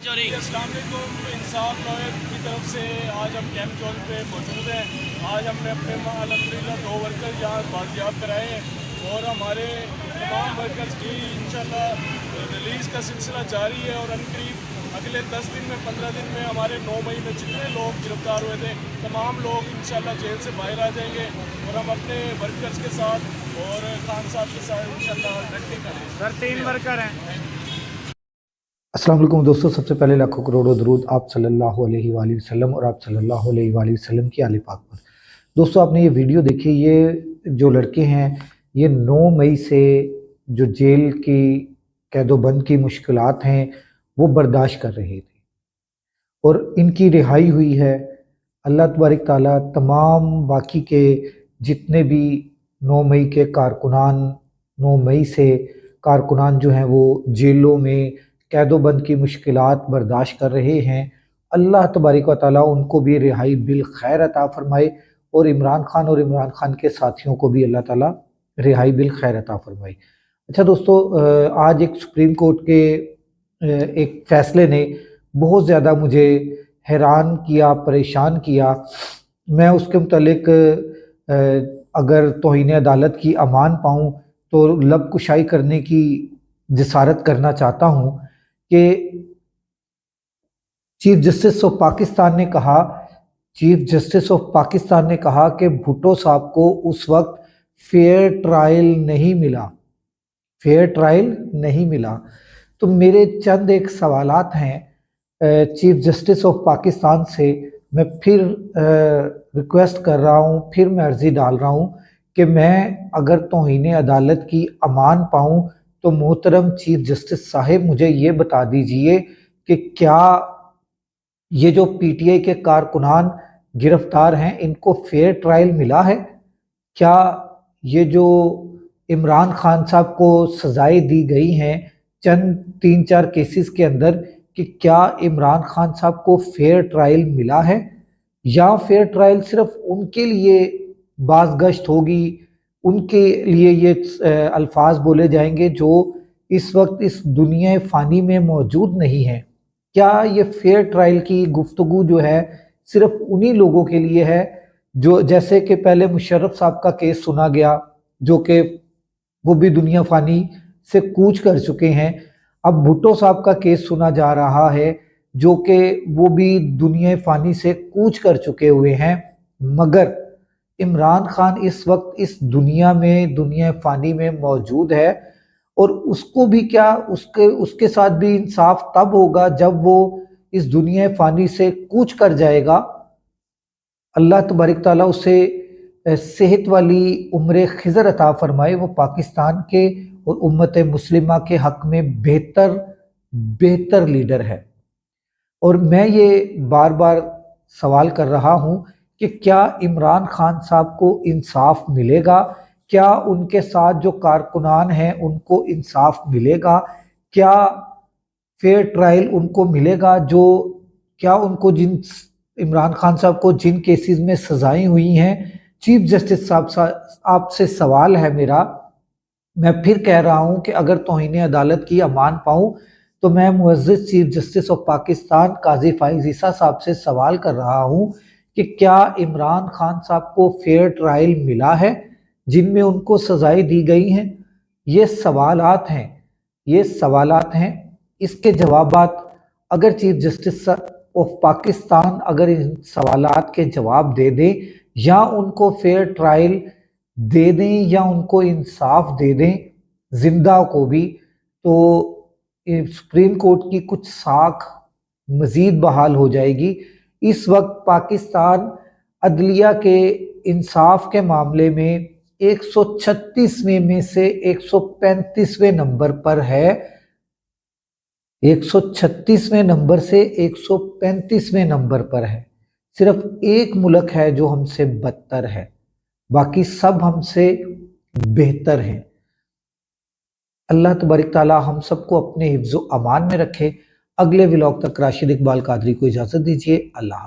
السلام علیکم، انصاف لائر کی طرف سے آج ہم کیمپ زون پہ موجود ہیں۔ آج ہم نے اپنے الحمدللہ 2 ورکر یہاں بازیاب کرائے ہیں اور ہمارے تمام ورکرز کی انشاءاللہ ریلیز کا سلسلہ جاری ہے، اور عنقریب اگلے 10 دن میں 15 دن میں ہمارے 9 مئی میں جتنے لوگ گرفتار ہوئے تھے تمام لوگ انشاءاللہ جیل سے باہر آ جائیں گے، اور ہم اپنے ورکرز کے ساتھ اور خان صاحب کے ساتھ انشاءاللہ ڈٹے کریں۔ سر 3 ورکر ہیں۔ السلام علیکم دوستو، سب سے پہلے لاکھوں کروڑوں درود آپ صلی اللہ علیہ وآلہ وسلم اور آپ صلی اللہ علیہ وآلہ وسلم کی آل پاک پر۔ دوستو آپ نے یہ ویڈیو دیکھی، یہ جو لڑکے ہیں یہ 9 مئی سے جو جیل کی قید و بند کی مشکلات ہیں وہ برداشت کر رہے تھے، اور ان کی رہائی ہوئی ہے۔ اللہ تبارک تعالیٰ تمام باقی کے جتنے بھی 9 مئی کے کارکنان، 9 مئی سے کارکنان جو ہیں وہ جیلوں میں قید و بند کی مشکلات برداشت کر رہے ہیں، اللہ تبارک و تعالیٰ ان کو بھی رہائی بالخیر عطا فرمائے، اور عمران خان اور عمران خان کے ساتھیوں کو بھی اللہ تعالیٰ رہائی بالخیر عطا فرمائے۔ اچھا دوستو، آج ایک سپریم کورٹ کے ایک فیصلے نے بہت زیادہ مجھے حیران کیا، پریشان کیا۔ میں اس کے متعلق اگر توہین عدالت کی امان پاؤں تو لب کشائی کرنے کی جسارت کرنا چاہتا ہوں کہ چیف جسٹس آف پاکستان نے کہا کہ بھٹو صاحب کو اس وقت فیئر ٹرائل نہیں ملا۔ تو میرے چند ایک سوالات ہیں چیف جسٹس آف پاکستان سے، میں پھر ریکویسٹ کر رہا ہوں، پھر میں عرضی ڈال رہا ہوں کہ میں اگر توہین عدالت کی امان پاؤں تو محترم چیف جسٹس صاحب مجھے یہ بتا دیجئے کہ کیا یہ جو پی ٹی آئی کے کارکنان گرفتار ہیں ان کو فیئر ٹرائل ملا ہے؟ کیا یہ جو عمران خان صاحب کو سزائیں دی گئی ہیں چند 3-4 کیسز کے اندر، کہ کیا عمران خان صاحب کو فیئر ٹرائل ملا ہے، یا فیئر ٹرائل صرف ان کے لیے بازگشت ہوگی، ان کے لیے یہ الفاظ بولے جائیں گے جو اس وقت اس دنیا فانی میں موجود نہیں ہیں؟ کیا یہ فیئر ٹرائل کی گفتگو جو ہے صرف انہی لوگوں کے لیے ہے جو، جیسے کہ پہلے مشرف صاحب کا کیس سنا گیا جو کہ وہ بھی دنیا فانی سے کوچ کر چکے ہیں، اب بھٹو صاحب کا کیس سنا جا رہا ہے جو کہ وہ بھی دنیا فانی سے کوچ کر چکے ہوئے ہیں، مگر عمران خان اس وقت اس دنیا فانی میں موجود ہے، اور اس کو بھی کیا اس کے ساتھ بھی انصاف تب ہوگا جب وہ اس دنیا فانی سے کوچ کر جائے گا۔ اللہ تبارک تعالیٰ اسے صحت والی عمر خضر عطا فرمائے، وہ پاکستان کے اور امت مسلمہ کے حق میں بہتر لیڈر ہے۔ اور میں یہ بار بار سوال کر رہا ہوں کہ کیا عمران خان صاحب کو انصاف ملے گا؟ کیا ان کے ساتھ جو کارکنان ہیں ان کو انصاف ملے گا؟ کیا فیئر ٹرائل ان کو ملے گا؟ کیا ان کو عمران خان صاحب کو جن کیسز میں سزائیں ہوئی ہیں؟ چیف جسٹس صاحب آپ سے سوال ہے میرا، میں پھر کہہ رہا ہوں کہ اگر توہین عدالت کی امان پاؤں تو میں معزز چیف جسٹس آف پاکستان قاضی فائز عیسیٰ صاحب سے سوال کر رہا ہوں کہ کیا عمران خان صاحب کو فیئر ٹرائل ملا ہے جن میں ان کو سزائیں دی گئی ہیں؟ یہ سوالات ہیں، اس کے جوابات اگر چیف جسٹس آف پاکستان اگر ان سوالات کے جواب دے دیں، یا ان کو فیئر ٹرائل دے دیں یا ان کو انصاف دے دیں زندہ کو بھی، تو سپریم کورٹ کی کچھ ساکھ مزید بحال ہو جائے گی۔ اس وقت پاکستان عدلیہ کے انصاف کے معاملے میں 136ویں میں سے 135ویں نمبر پر ہے، 136ویں نمبر سے 135ویں نمبر پر ہے۔ صرف ایک ملک ہے جو ہم سے بدتر ہے، باقی سب ہم سے بہتر ہیں۔ اللہ تبارک تعالیٰ ہم سب کو اپنے حفظ و امان میں رکھے۔ اگلے ولاگ تک راشد اقبال قادری کو اجازت دیجیے۔ اللہ حافظ۔